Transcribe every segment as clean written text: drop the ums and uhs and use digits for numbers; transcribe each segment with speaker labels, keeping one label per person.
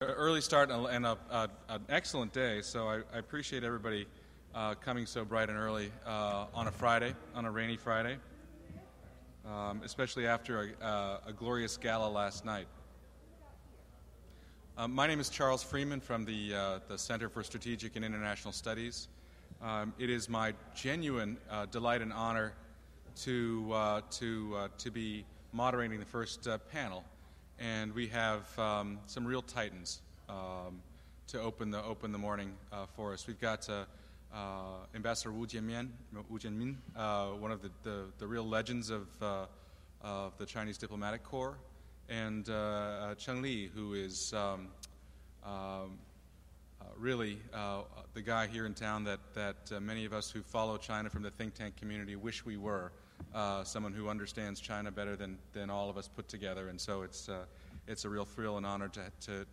Speaker 1: Early start and an excellent day, so I appreciate everybody coming so bright and early on a Friday, on a rainy Friday, especially after a glorious gala last night. My name is Charles Freeman from the Center for Strategic and International Studies. It is my genuine delight and honor to be moderating the first panel. And we have some real titans to open the morning for us. We've got Ambassador Jianmin, one of the real legends of the Chinese diplomatic corps, and Cheng, who is really the guy here in town that many of us who follow China from the think tank community wish we were. Someone who understands China better than all of us put together, and so it's a real thrill and honor to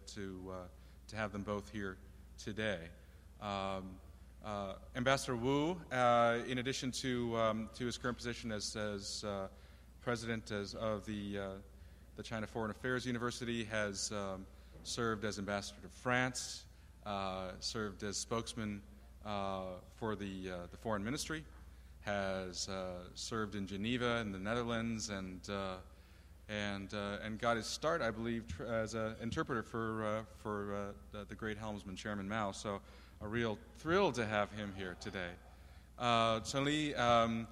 Speaker 1: have them both here today. Ambassador Wu, in addition to his current position as president of the China Foreign Affairs University, has served as ambassador to France, served as spokesman for the foreign ministry, has served in Geneva in the Netherlands, and got his start, I believe, as an interpreter for the great helmsman Chairman Mao. So a real thrill to have him here today. Cheng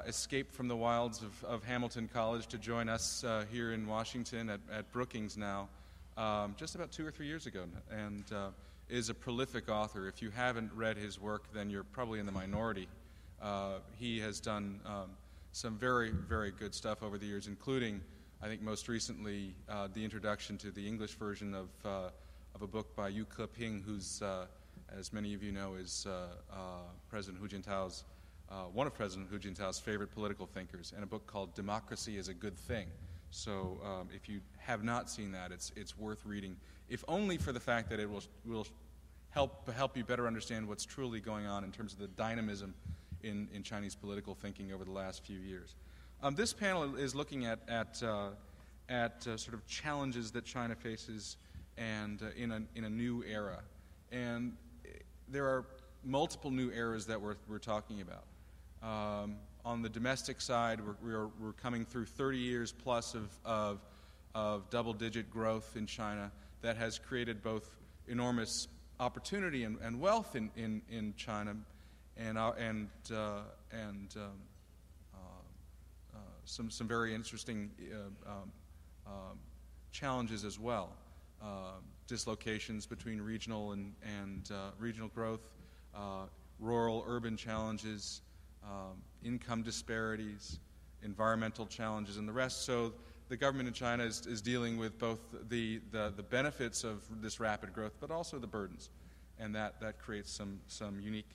Speaker 1: escaped from the wilds of Hamilton College to join us here in Washington at Brookings now, just about 2 or 3 years ago, and is a prolific author. If you haven't read his work, then you're probably in the minority. He has done some very, very good stuff over the years, including, I think most recently, the introduction to the English version of a book by Yu Keping, who's, as many of you know, is President Hu Jintao's, one of President Hu Jintao's favorite political thinkers, and a book called Democracy is a Good Thing. So if you have not seen that, it's worth reading, if only for the fact that it will help you better understand what's truly going on in terms of the dynamism in Chinese political thinking over the last few years. This panel is looking at sort of challenges that China faces, and in a new era. And there are multiple new eras that we're talking about. On the domestic side, we're coming through 30 years plus of double-digit growth in China that has created both enormous opportunity and wealth in China, and some very interesting challenges as well. Dislocations between regional and regional growth, rural-urban challenges, income disparities, environmental challenges, and the rest. So the government in China is dealing with both the benefits of this rapid growth, but also the burdens, and that creates some unique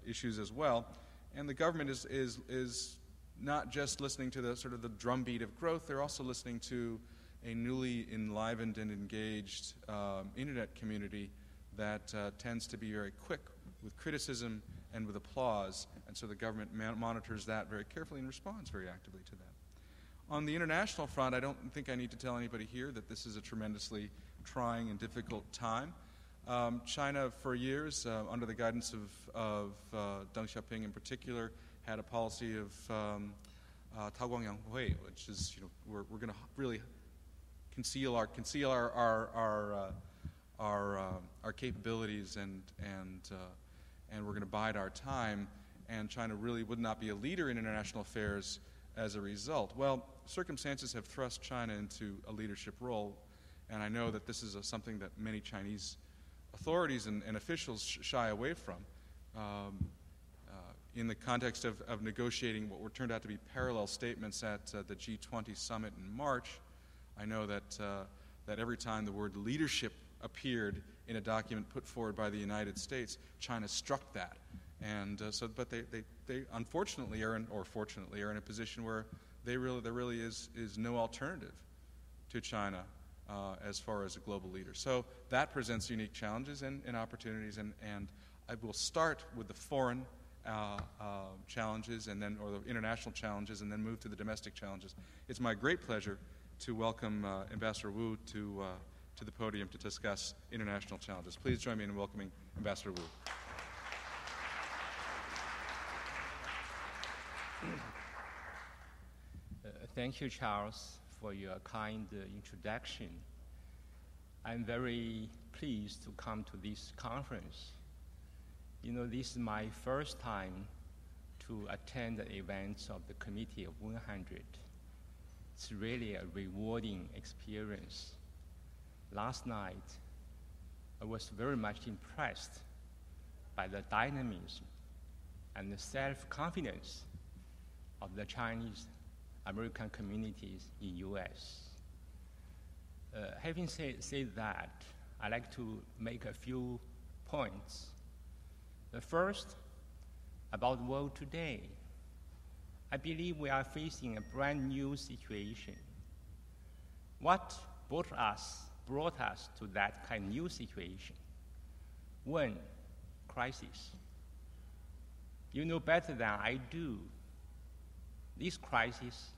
Speaker 1: issues as well. And the government is not just listening to the sort of the drumbeat of growth; they're also listening to a newly enlivened and engaged internet community that tends to be very quick with criticism and with applause, and so the government monitors that very carefully and responds very actively to that. On the international front, I don't think I need to tell anybody here that this is a tremendously trying and difficult time. China, for years, under the guidance of Deng Xiaoping in particular, had a policy of Taoguangyang Hui, which is, we're going to really conceal our capabilities, and we're going to bide our time, and China really would not be a leader in international affairs as a result. Well, circumstances have thrust China into a leadership role, and I know that this is something that many Chinese authorities and officials shy away from. In the context of negotiating what were turned out to be parallel statements at the G20 summit in March, I know that every time the word leadership appeared in a document put forward by the United States, China struck that. And but they unfortunately fortunately are in a position where there really is no alternative to China as far as a global leader. So that presents unique challenges and opportunities, and I will start with the foreign challenges, or the international challenges, and then move to the domestic challenges. It's my great pleasure to welcome Ambassador Wu to to the podium to discuss international challenges. Please join me in welcoming Ambassador Wu.
Speaker 2: Thank you, Charles, for your kind introduction. I'm very pleased to come to this conference. You know, this is my first time to attend the events of the Committee of 100. It's really a rewarding experience. Last night, I was very much impressed by the dynamism and the self-confidence of the Chinese American communities in U.S. Having said that, I'd like to make a few points. The first, about the world today. I believe we are facing a brand new situation. What brought us to that kind of new situation? One, crisis. You know better than I do, this crisis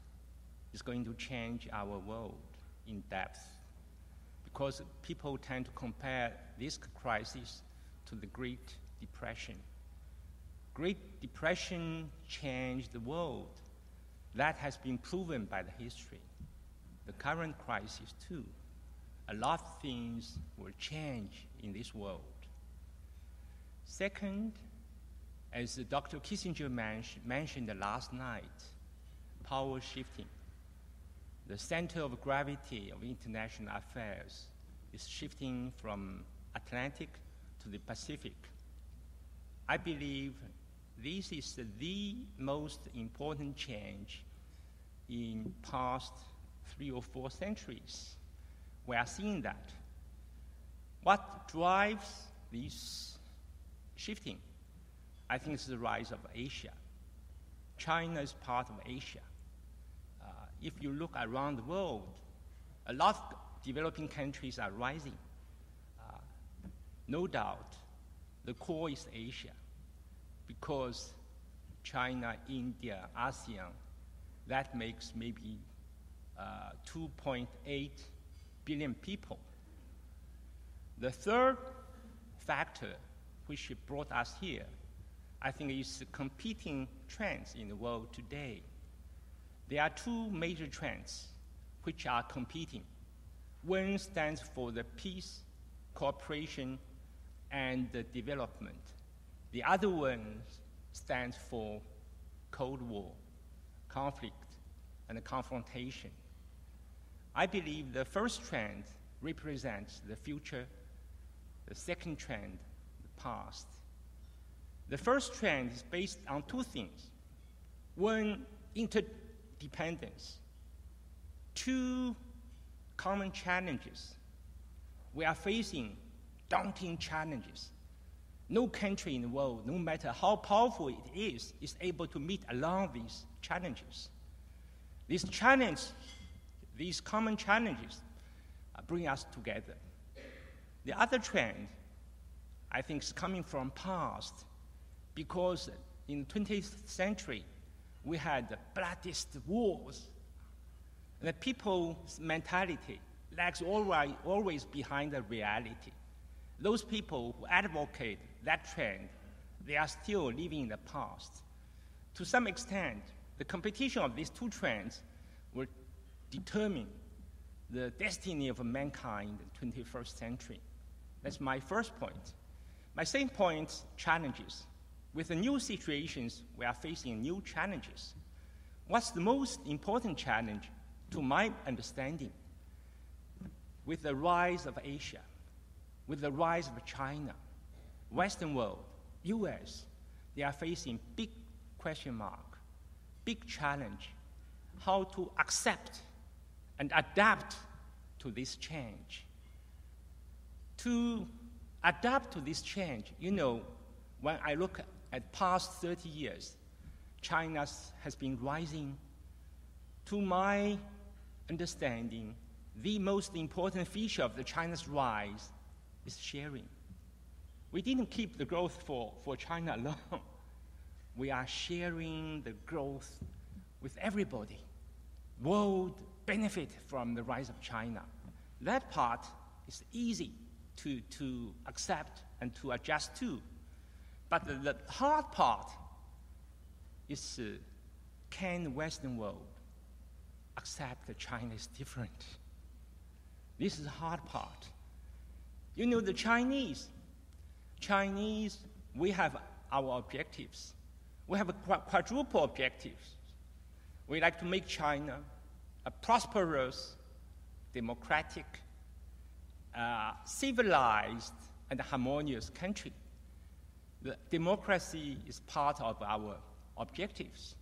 Speaker 2: is going to change our world in depth, because people tend to compare this crisis to the Great Depression. Great Depression changed the world. That has been proven by the history. The current crisis too. A lot of things will change in this world. Second, as Dr. Kissinger mentioned last night, power shifting. The center of gravity of international affairs is shifting from Atlantic to the Pacific. I believe this is the most important change in past 3 or 4 centuries. We are seeing that. What drives this shifting? I think it's the rise of Asia. China is part of Asia. If you look around the world, a lot of developing countries are rising. No doubt, the core is Asia, because China, India, ASEAN, that makes maybe 2.8 billion people. The third factor which brought us here, I think, is the competing trends in the world today. There are 2 major trends which are competing. One stands for the peace, cooperation, and the development. The other one stands for Cold War, conflict, and confrontation. I believe the first trend represents the future, the second trend, the past. The first trend is based on 2 things. One, interdependence. 2 common challenges. We are facing daunting challenges. No country in the world, no matter how powerful it is able to meet along these challenges. These common challenges bring us together. The other trend, I think, is coming from past, because in the 20th century, we had the bloodiest wars. And the people's mentality lags always behind the reality. Those people who advocate that trend, they are still living in the past. To some extent, the competition of these 2 trends will determine the destiny of mankind in the 21st century. That's my first point. My second point, challenges. With the new situations, we are facing new challenges. What's the most important challenge, to my understanding? With the rise of Asia, with the rise of China, Western world, US, they are facing big question mark, big challenge, how to accept and adapt to this change. To adapt to this change, you know, when I look at past 30 years, China has been rising. To my understanding, the most important feature of the China's rise is sharing. We didn't keep the growth for China alone. We are sharing the growth with everybody. World benefit from the rise of China. That part is easy to accept and to adjust to. But the hard part is can the Western world accept that China is different? This is the hard part. You know, the Chinese, we have our objectives. We have quadruple objectives. We like to make China a prosperous, democratic, civilized, and harmonious country. The democracy is part of our objectives.